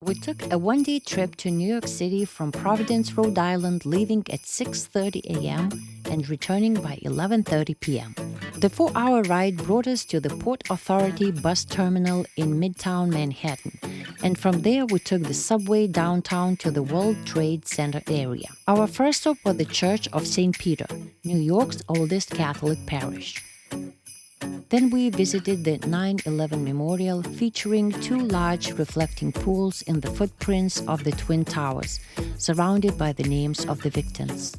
We took a one-day trip to New York City from Providence, Rhode Island, leaving at 6:30 a.m. and returning by 11:30 p.m. The 4-hour ride brought us to the Port Authority bus terminal in Midtown Manhattan, and from there we took the subway downtown to the World Trade Center area. Our first stop was the Church of St. Peter, New York's oldest Catholic parish. Then we visited the 9/11 Memorial, featuring two large reflecting pools in the footprints of the Twin Towers, surrounded by the names of the victims.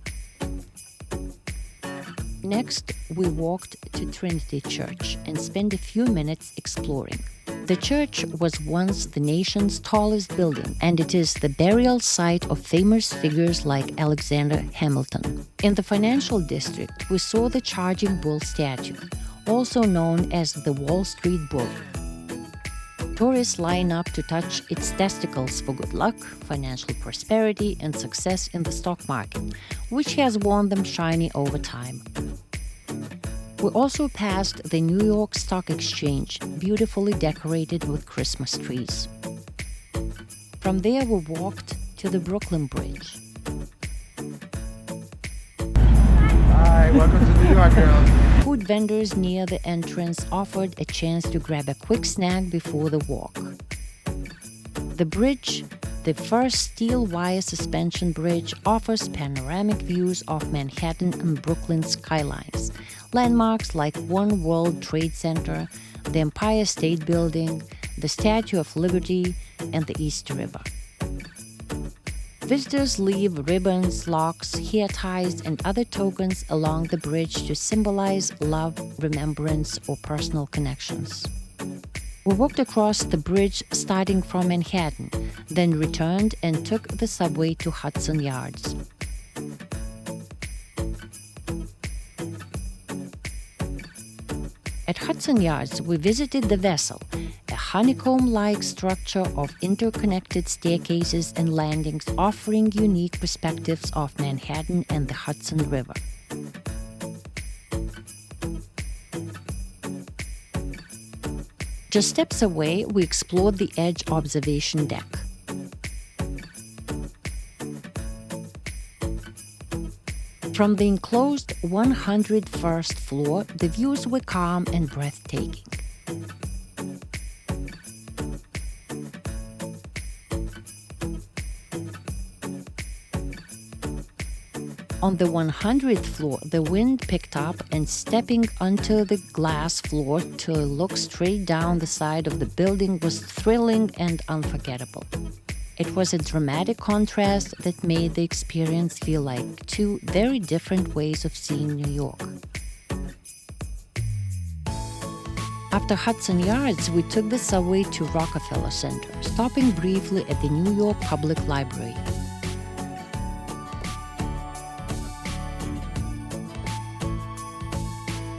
Next, we walked to Trinity Church and spent a few minutes exploring. The church was once the nation's tallest building, and it is the burial site of famous figures like Alexander Hamilton. In the financial district, we saw the Charging Bull statue, also known as the Wall Street Bull. Tourists line up to touch its testicles for good luck, financial prosperity, and success in the stock market, which has worn them shiny over time. We also passed the New York Stock Exchange, beautifully decorated with Christmas trees. From there, we walked to the Brooklyn Bridge. Hi, welcome to New York, girls. Food vendors near the entrance offered a chance to grab a quick snack before the walk. The bridge, the first steel wire suspension bridge, offers panoramic views of Manhattan and Brooklyn skylines, landmarks like One World Trade Center, the Empire State Building, the Statue of Liberty, and the East River. Visitors leave ribbons, locks, hair ties, and other tokens along the bridge to symbolize love, remembrance, or personal connections. We walked across the bridge starting from Manhattan, then returned and took the subway to Hudson Yards. At Hudson Yards, we visited the Vessel, a honeycomb-like structure of interconnected staircases and landings offering unique perspectives of Manhattan and the Hudson River. Just steps away, we explored the Edge observation deck. From the enclosed 101st floor, the views were calm and breathtaking. On the 100th floor, the wind picked up, and stepping onto the glass floor to look straight down the side of the building was thrilling and unforgettable. It was a dramatic contrast that made the experience feel like two very different ways of seeing New York. After Hudson Yards, we took the subway to Rockefeller Center, stopping briefly at the New York Public Library.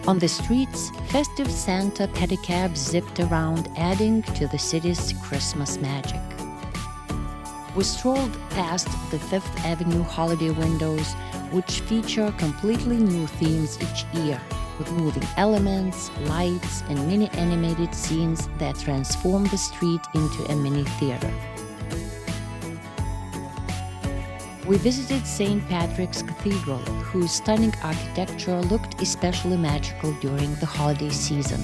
On the streets, festive Santa pedicabs zipped around, adding to the city's Christmas magic. We strolled past the Fifth Avenue holiday windows, which feature completely new themes each year, with moving elements, lights, and mini-animated scenes that transform the street into a mini theater. We visited St. Patrick's Cathedral, whose stunning architecture looked especially magical during the holiday season.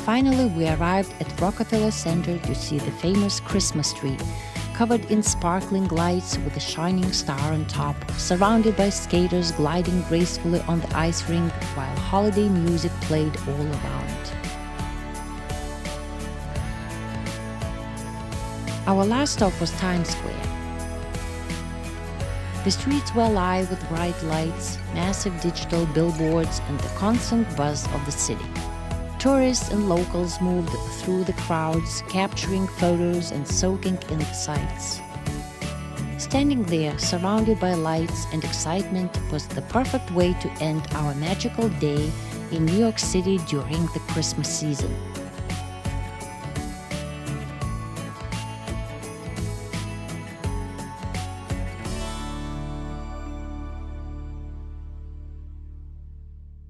Finally, we arrived at Rockefeller Center to see the famous Christmas tree, covered in sparkling lights with a shining star on top, surrounded by skaters gliding gracefully on the ice rink while holiday music played all around. Our last stop was Times Square. The streets were alive with bright lights, massive digital billboards, and the constant buzz of the city. Tourists and locals moved through the crowds, capturing photos and soaking in the sights. Standing there, surrounded by lights and excitement, was the perfect way to end our magical day in New York City during the Christmas season.